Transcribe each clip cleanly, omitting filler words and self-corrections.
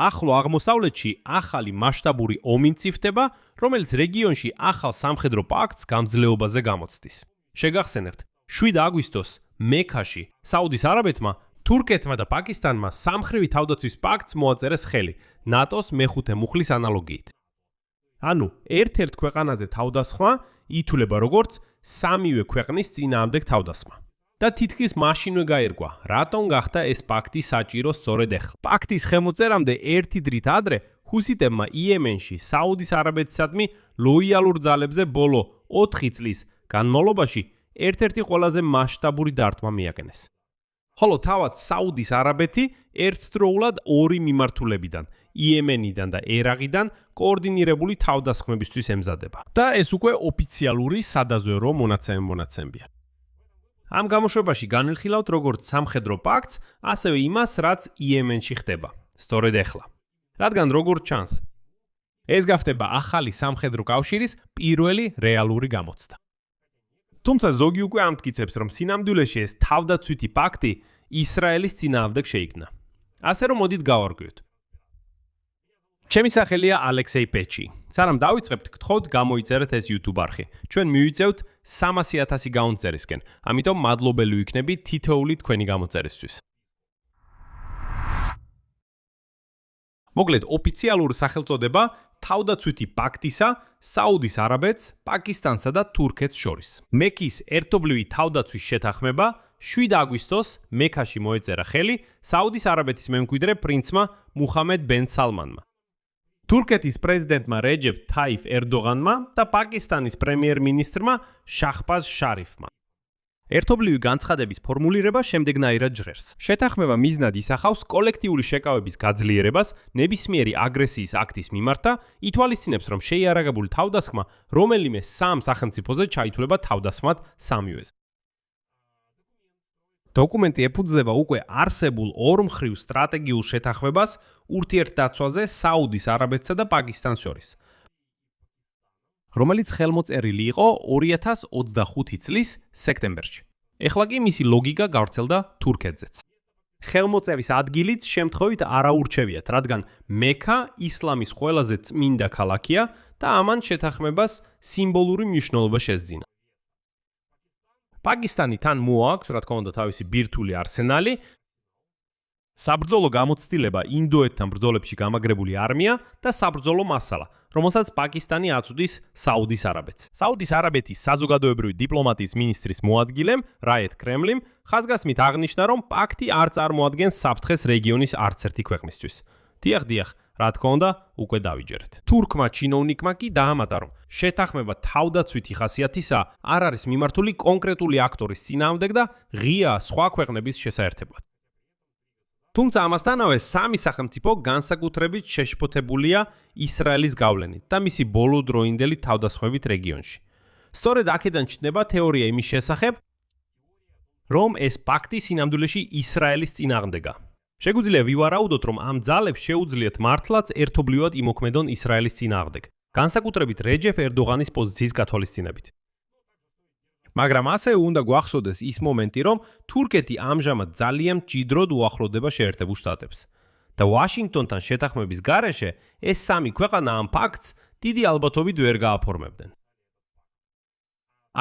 ახლო აღმოსავლეთში ახალი მასშტაბური ომი მწიფდება, რომელიც რეგიონში ახალ სამხედრო პაქტს გამძლეობაზე გამოცდის. შეგახსენებთ, 7 აგვისტოს მექაში საუდის არაბეთმა, თურქეთმა და პაკისტანმა სამხრივი თავდაცვის პაქტს მოაწერეს ხელი, ნატოს მეხუთე მუხლის ანალოგიით. ანუ ერთ-ერთ ქვეყანაზე თავდასხმა ითვლება როგორც სამივე ქვეყნის წინააღმდეგ თავდასხმა. და თითქმის მაშინვე გაირკვა, რატომ გახდა ეს პაქტი საჭირო სწორედ ახლა. პაქტის ხელმოწერამდე ერთი დრით ადრე ჰუსიტებმა იემენში საუდის არაბეთისადმი ლოიალურ ძალებზე ბოლო 4 წლის განმავლობაში ერთ-ერთი ყველაზე მასშტაბური დარტყმა მიაკენეს. ხოლო თავად საუდის არაბეთი ერთდროულად ორი მიმართულებიდან, იემენიდან და ერაყიდან კოორდინირებული თავდასხმებისთვის ემზადება. და ეს უკვე ოფიციალური სადაზვერვო მონაცემებია. ამ გამოშვებაში განვიხილავთ როგორც სამხედრო პაქტს, ასევე იმას, რაც იემენში ხდება. სწორედ ახლა. რადგან როგორც ჩანს, ეს გახდება ახალი სამხედრო კავშირის პირველი რეალური გამოცდა. თუმცა ზოგი უკვე ამტკიცებს, რომ სინამდვილეში ეს თავდაცვითი პაქტი ისრაელის წინააღმდეგ შეიქმნა. ასე რომ მოდით გავარკვიოთ. ჩემი სახელია ალექსეი პეჩი. სანამ დავიწყებთ, გთხოვთ გამოიწერეთ ეს YouTube არხი. ჩვენ მივიწევთ 300,000 გაუნწერისკენ, ამიტომ მადლობელი ვიქნები თითოეული თქვენი გამოწერისთვის. მოკლედ, ოფიციალური სახელწოდება თავდაცვითი პაქტისა საუდის არაბეთს, პაკისტანსა და თურქეთს შორის. მექის ერთობლივი თავდაცვის შეთანხმება 7 აგვისტოს მექაში მოეწერა ხელი საუდის არაბეთის მემკვიდრე პრინცმა მუჰამედ ბენ სალმანმა. თურქეთის პრეზიდენტმა რეჯეფ თაიფ ერდოღანმა და პაკისტანის პრემიერ-მინისტრმა შაჰბაზ შარიფმა. ერთობლივი განცხადების ფორმულირება შემდეგნაირად ჟღერს. შეთანხმება მიზნად ისახავს კოლექტიური შეკავების გაძლიერებას ნებისმიერი აგრესიის აქტის მიმართ და ითვალისწინებს, რომ შეიარაღებული თავდასხმა რომელიმე სამ სახელმწიფოზე ჩაითვლება თავდასხმად სამივეზე. დოკუმენტი ეფუძნება უკვე არსებულ ორმხრივ სტრატეგიულ შეთანხმებას ურთიერთდაცვაზე საუდის არაბეთსა და პაკისტანს შორის, რომელიც ხელმოწერილი იყო 2025 წლის სექტემბერში. ეხლა კი მისი ლოგიკა გავრცელდა თურქეთზეც. ხელმოწერის ადგილიც შემთხვევით არაურჩევიათ, რადგან მექა ისლამის ყველაზე წმინდა ქალაქია და ამან შეთანხმებას სიმბოლური მნიშვნელობა შესძინა. პაკისტანი თან მოაქვს, რა თქმა უნდა, თავისი ბირთვული არსენალი, საბრძოლო გამოცდილება ინდოეთთან ბრძოლებში გამაგრებული არმია და საბრძოლო მასალა, რომელსაც პაკისტანი აწვდის საუდის არაბეთს. საუდის არაბეთის საზოგადოებრივი დიპლომატიის მინისტრის მოადგილემ, რაეთ კრემლიმ, ხაზგასმით აღნიშნა, რომ პაქტი არ წარმოადგენს საფრთხეს რეგიონის არც ერთი ქვეყნისთვის. დიახ, რა თქმა უნდა, უკვე დავიჯერეთ. თურქმა ჩინოვნიკმა კი დაამატა, რომ შეთანხმება თავდაცვითი ხასიათისა არ არის მიმართული კონკრეტული აქტორის წინააღმდეგ და ღია სხვა ქვეყნების შესაერთებლად. თუმცა ამასთანავე სამი სახელმწიფო განსაკუთრებით შეშფოთებულია ისრაელის გავლენით და მისი ბოლოდროინდელი თავდასხმებით რეგიონში. სწორედ აქედან ჩნდება თეორია იმის შესახებ, რომ ეს პაქტი სინამდვილეში ისრაელის წინააღმდეგა. შეგვიძლია ვივარაუდოთ, რომ ამ ძალებს შეუძლიათ მართლაც ერთობლივად იმოქმედონ ისრაელის წინააღმდეგ, განსაკუთრებით რეჯეფ ერდოღანის პოზიციის გათვალისწინებით. მაგრამ ასევე უნდა გვახსოვდეს ის მომენტი, რომ თურქეთი ამჟამად ძალიან მჭიდროდ უახლოვდება შეერთებულ შტატებს. და ვაშინგტონთან შეთანხმების გარეშე ეს სამი ქვეყანა ამ პაქტს დიდი ალბათობით ვერ გააფორმებდნენ.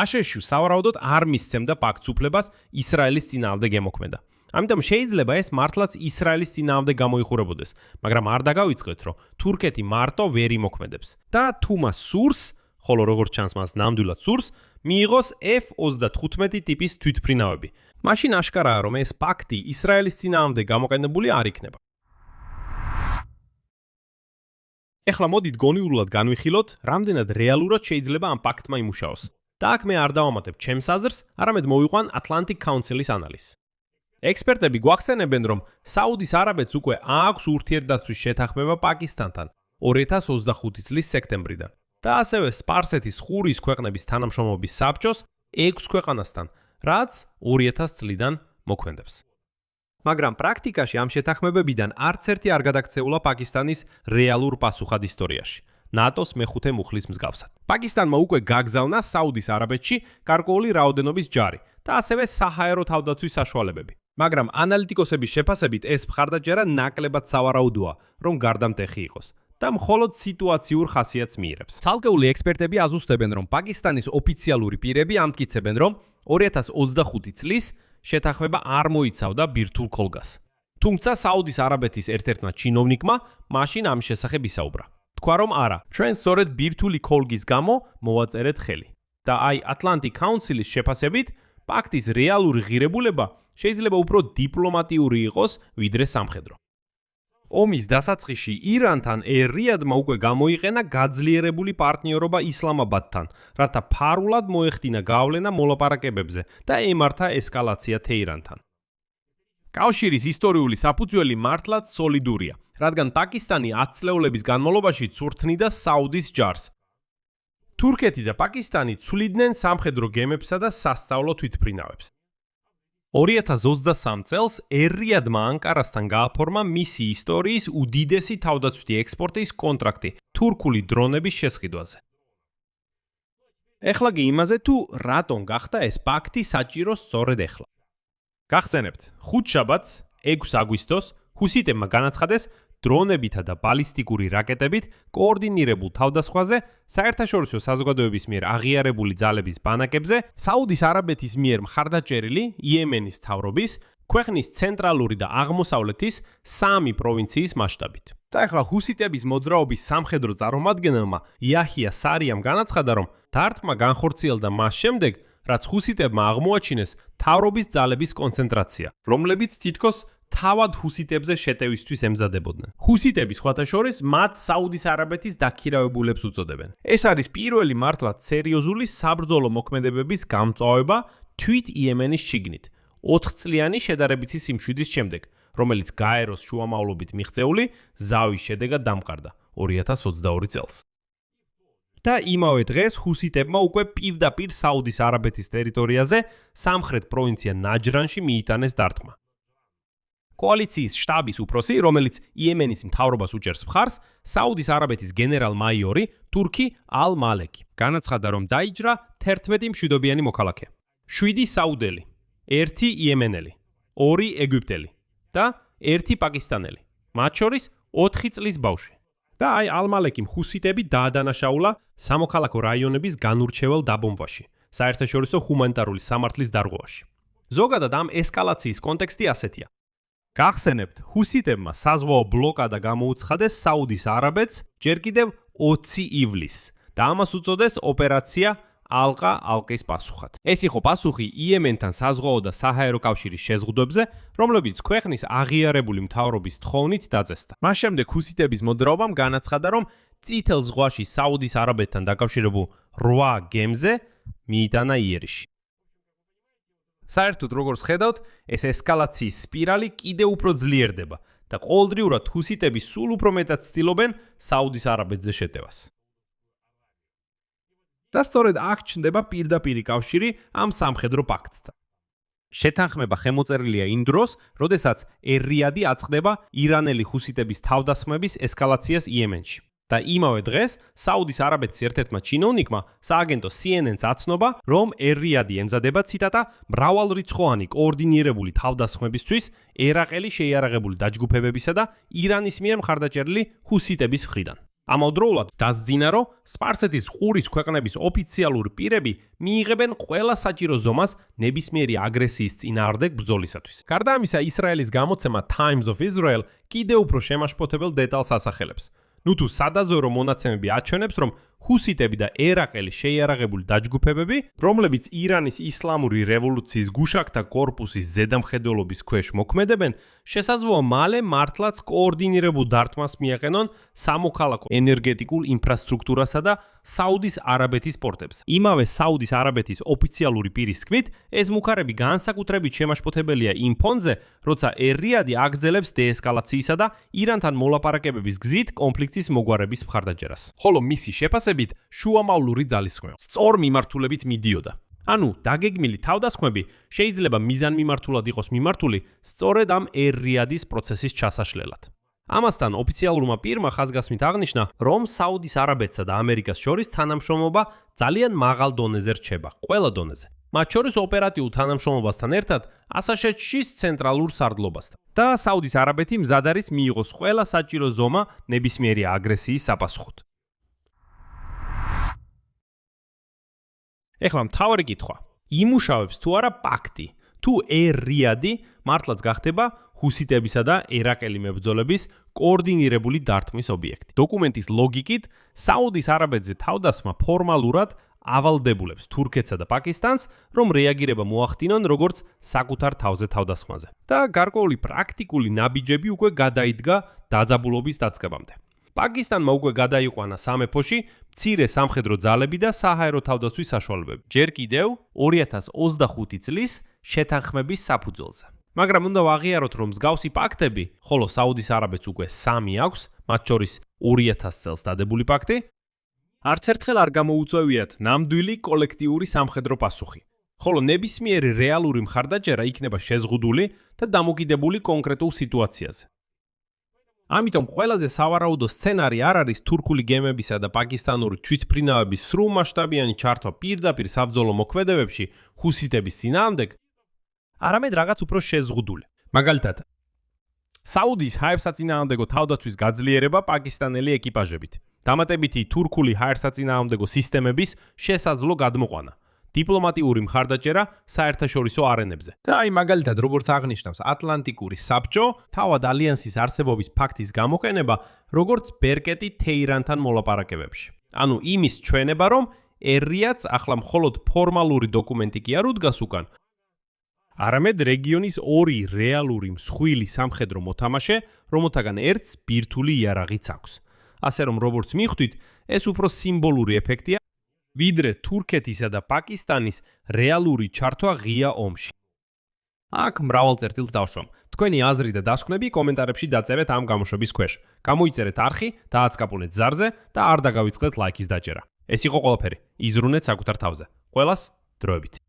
აშშ სავარაუდოდ არ მისცემდა პაქტს უფლებას ისრაელის წინააღმდეგ ემოქმედა. ამიტომ შეიძლება ეს მართლაც ისრაელის წინააღმდეგ გამოიხურებოდეს, მაგრამ არ დაგავიწყეთ, რომ თურქეთი მარტო ვერ იმოქმედებს. და თუ მას სურს, ხოლო როგორც ჩანს მას ნამდვილად სურს, მიიღოს F-35 ტიპის თვითმფრინავები. მაშინ აშკარაა, რომ ეს პაქტი ისრაელის წინააღმდეგ გამოყენებული არ იქნება. ეხლა მოდით გონივრულად განვიხილოთ, რამდენად რეალურად შეიძლება ამ პაქტმა იმუშაოს. და აქ მე არ დავამატებ ჩემს აზრს, არამედ მოვიყვან Atlantic Council-ის ანალიზს. ექსპერტები გვახსენებენ, რომ საუდის არაბეთს უკვე აქვს ურთიერთდაცვის შეთანხმება პაკისტანთან 2025 წლის სექტემბრიდან და ასევე სპარსეთის ყურის ქვეყნების თანამშრომლობის საბჭოს 6 ქვეყანასთან, რაც 2000 წლიდან მოქმედებს. მაგრამ პრაქტიკაში ამ შეთანხმებებიდან არც ერთი არ გადაქცეულა პაკისტანის რეალურ პასუხად ისტორიაში. ნატოს მეხუთე მუხლის მსგავსად. პაკისტანმა უკვე გაგზავნა საუდის არაბეთში გარკვეული რაოდენობის ჯარი და ასევე საჰაერო თავდაცვის საშუალებები. მაგრამ ანალიტიკოსების შეფასებით ეს მხარდაჭერა ნაკლებად სავარაუდოა, რომ გარდამტეხი იყოს და მხოლოდ სიტუაციურ ხასიათს მიიღებს. ცალკეული ექსპერტები აზუსტებენ, რომ პაკისტანის ოფიციალური პირები ამტკიცებენ, რომ 2025 წლის შეთანხმება არ მოიცავდა ბირთვულ ქოლგას. თუმცა საუდის არაბეთის ერთ-ერთმა ჩინოვნიკმა მაშინ ამ შესახებ ისაუბრა. თქვა, რომ არა, ჩვენ სწორედ ბირთვული ქოლგის გამო მოვაწერეთ ხელი. და აი Atlantic Council-ის შეფასებით, პაქტის რეალური ღირებულება შეიძლება უფრო დიპლომატიური იყოს, ვიდრე სამხედრო. ომის დასაწყისში ირანთან ერ-რიადმა უკვე გამოიყენა გაძლიერებული პარტნიორობა ისლამაბადთან, რათა ფარულად მოეხდინა გავლენა მოლაპარაკებებზე და ემართა ესკალაცია თეირანთან. კავშირის ისტორიული საფუძველი მართლაც სოლიდურია, რადგან პაკისტანი 10 წლეულების განმავლობაში წვრთნიდა საუდის ჯარს. თურქეთი და პაკისტანი ცვლიდნენ სამხედრო გემებსა და სასწავლო თვითმფრინავებს. 2023 წელს ერ-რიადმა ანკარასთან გააფორმა მისი ისტორიის უდიდესი თავდაცვითი ექსპორტის კონტრაქტი თურქული დრონების შესყიდვაზე. ეხლა კი იმაზე თუ რატომ გახდა ეს პაქტი საჭირო სწორედ ეხლა. გახსენებთ, ხუთშაბათს 6 აგვისტოს ჰუსიტებმა განაცხადეს დრონებითა და ბალისტიკური რაკეტებით კოორდინირებულ თავდასხმაზე საერთაშორისო საზოგადოების მიერ აღიარებული ძალების ბანაკებზე საუდის არაბეთის მიერ მხარდაჭერილი იემენის მთავრობის, ქვეყნის ცენტრალური და აღმოსავლეთის 3 პროვინციის მასშტაბით. და ახლა ჰუსიტების მოძრაობის სამხედრო წარმომადგენელმა იაჰია სარიამ განაცხადა, რომ დარტყმა განხორციელდა მას შემდეგ, რაც ჰუსიტებმა აღმოაჩინეს მთავრობის ძალების კონცენტრაცია, რომლებიც თითქოს თავად ჰუსიტებზე შეტევისთვის ემზადებოდნენ. ჰუსიტები სხვათა შორის მათ საუდის არაბეთის დაქირავებულებს უწოდებენ. ეს არის პირველი მართლაც სერიოზული საბრძოლო მოქმედებების გამწვავება თვით იემენის შიგნით, 4 წლიანი შედარებითი სიმშვიდის შემდეგ, რომელიც გაეროს შუამავლობით მიღწეული ზავის შედეგად დამყარდა 2022 წელს. და იმავე დღეს ჰუსიტებმა უკვე პირდაპირ საუდის არაბეთის ტერიტორიაზე სამხრეთ პროვინცია ნაჯრანში მიიტანეს დარტყმა. კოალიციის შტაბის უფროსი, რომელიც იემენის მთავრობას უჭერს მხარს, საუდის არაბეთის გენერალ-მაიორი თურქი ალ-მალეკი, განაცხადა, რომ დაიჯრა 11 მშვიდობიანი მოქალაქე. 7 საუდელი, 1 იემენელი, 2 ეგვიპტელი და 1 პაკისტანელი. მათ შორის 4 წლის ბავშვი. და აი ალ-მალეკიმ ჰუსიტები დაადანაშაულა სამოქალაქო რაიონების განურჩევალ დაბომბვაში, საერთაშორისო ჰუმანიტარული სამართლის დარღვევაში. ზოგადად ამ ესკალაციის კონტექსტი ასეთია. გახსენებთ, ჰუსიტებმა საზღვაო ბლოკადა გამოუცხადეს საუდის არაბეთს ჯერ კიდევ 20 ივლისს და ამას უწოდეს ოპერაცია ალყა ალყის პასუხად. ეს იყო პასუხი იემენთან საზღვაო და საჰაერო კავშირის შეზღუდვებზე, რომლებიც ქვეყნის აღიარებული მთავრობის თხოვნით დაწესდა. მას შემდეგ ჰუსიტების მოძრაობამ განაცხადა, რომ წითელ ზღვაში საუდის არაბეთთან დაკავშირებულ 8 გემზე მიიტანა იერიში. საერთოდ როგორც ხედავთ, ეს ესკალაციის სპირალი კიდევ უფრო ძლიერდება და ყოველდღიურად ჰუსიტები სულ უფრო მეტად ცდილობენ საუდის არაბეთზე შეტევას. და სწორედ აქ ჩნდება პირდაპირი კავშირი ამ სამხედრო პაქტთან. შეთანხმება ხელმოწერილია იმ დროს, როდესაც ერ-რიადი აწყდება ირანელი ჰუსიტების თავდასხმების ესკალაციას იემენში. და იმავე დღეს საუდის არაბეთის ერთ-ერთმა ჩინოვნიკმა სააგენტო CNN-ს აცნობა, რომ ერ-რიადი ემზადება ციტატა მრავალრიცხოვანი კოორდინირებული თავდასხმებისთვის ერაყელი შეიარაღებული დაჯგუფებებისა და ირანის მიერ მხარდაჭერილი ჰუსიტების მხრიდან. ამავდროულად დასძინა, რომ სპარსეთის ყურის ქვეყნების ოფიციალური პირები მიიღებენ ყველა საჭირო ზომას ნებისმიერი აგრესიის წინააღმდეგ ბრძოლისათვის. გარდა ამისა, ისრაელის გამოცემა Times of Israel კიდევ უფრო შემაშფოთებელ დეტალს ასახელებს. ნუ თუ სადაზორო მონაცემები აჩვენებს, რომ ჰუსიტები და ერაყელი შეიარაღებული დაჯგუფებები, რომლებიც ირანის ისლამური რევოლუციის გუშაკთა კორპუსის ზედამხედველობის ქვეშ მოქმედებენ, შესაძლოა მალე მართლაც კოორდინირებულ დარტყმას მიაყენონ სამოქალაქო ენერგეტიკულ ინფრასტრუქტურასა და საუდის არაბეთის პორტებს. იმავე საუდის არაბეთის ოფიციალური პირის თქმით, ეს მუქარები განსაკუთრებით შემაშფოთებელია იმ ფონზე, როცა ერ-რიადი აგრძელებს დეესკალაციისა და ირანთან მოლაპარაკებების გზით კონფლიქტის მოგვარების მხარდაჭერას. ხოლო მისი შეფასებით შუამავლური ძალისხმევა სწორ მიმართულებით მიდიოდა. ანუ დაგეგმილი თავდასხმები შეიძლება მიზანმიმართულად იყოს მიმართული სწორედ ამ ერ-რიადის პროცესის ჩასაშლელად. ამასთან ოფიციალურმა პირმა ხაზგასმით აღნიშნა, რომ საუდის არაბეთსა და ამერიკას შორის თანამშრომლობა ძალიან მაღალ დონეზე რჩება, ყველა დონეზე. მათ შორის ოპერატიულ თანამშრომლობასთან ერთად ასაშეთშის ცენტრალურ სარდლობასთან. და საუდის არაბეთი მზად არის მიიღოს ყველა საჭირო ზომა ნებისმიერი აგრესიის საპასუხოდ. ეხლა მთავარი კითხვა. იმუშავებს თუ არა პაქტი? თუ ერ-რიადი მართლაც გახდება ჰუსიტებისა და ერაყელი მებრძოლების კოორდინირებული დარტყმის ობიექტი. დოკუმენტის ლოგიკით, საუდის არაბეთზე თავდასხმა ფორმალურად ავალდებულებს თურქეთსა და პაკისტანს, რომ რეაგირება მოახდინონ როგორც საკუთარ თავზე თავდასხმაზე. და გარკვეული პრაქტიკული ნაბიჯები უკვე გადაიდგა დაძაბულობის დაწყებამდე. პაკისტანმა უკვე გადაიყვანა სამეფოში მცირე სამხედრო ძალები და საჰაერო თავდასხმის საშუალებები. ჯერ კიდევ 2025 წლის შეთანხმების საფუძველზე. მაგრამ უნდა ვაღიაროთ, რომ მსგავსი პაქტები, ხოლო საუდის არაბეთს უკვე 3 აქვს, მათ შორის 2000 წელს დადებული პაქტი, არც ერთხელ არ გამოუწევიათ ნამდვილი კოლექტიური სამხედრო პასუხი. ხოლო ნებისმიერი რეალური მხარდაჭერა იქნება შეზღუდული და დამოკიდებული კონკრეტულ სიტუაციაზე. ამიტომ ყველაზე სავარაუდო სცენარი არ არის თურქული გემებისა და პაკისტანური თვითმფრინავების სრულმასშტაბიანი ჩართვა პირდაპირ საბრძოლო მოქმედებებში ჰუსიტების წინააღმდეგ, არამედ რაღაც უფრო შეზღუდული. მაგალითად, საუდის ჰაერსაწინააღმდეგო თავდაცვის გაძლიერება პაკისტანელი ეკიპაჟებით, დამატებითი თურქული ჰაერსაწინააღმდეგო სისტემების შესაძლო გადმოყვანა, დიპლომატიური მხარდაჭერა საერთაშორისო არენებზე. და აი მაგალითად, როგორც აღნიშნავს ატლანტიკური საბჭო, თავად ალიანსის არსებობის ფაქტის გამოყენება, როგორც ბერკეტი თეირანთან მოლაპარაკებებში. ანუ იმის ჩვენება, რომ ერ-რიადს ახლა მხოლოდ ფორმალური დოკუმენტი კი არ უდგას უკან, არამედ რეგიონის 2 რეალური მსხვილი სამხედრო მოთამაშე, რომელთაგან ერთს ბირთვული იარაღიც აქვს. ასე რომ, როგორც მიხვდით, ეს უფრო სიმბოლური ეფექტია, ვიდრე თურქეთისა და პაკისტანის რეალური ჩართვა ღია ომში. აქ მრავალ წერტილს დავშვამ. თქვენი აზრი და დასკვნები კომენტარებში დაწერეთ ამ გამოშვების ქვეშ. გამოიწერეთ არხი, დააცკაპუნეთ ზარზე და არ დაგავიწყდეთ ლაიქის დაჭერა. ეს იყო ყველაფერი. იზრუნეთ საკუთარ თავზე. ყველას დროებით.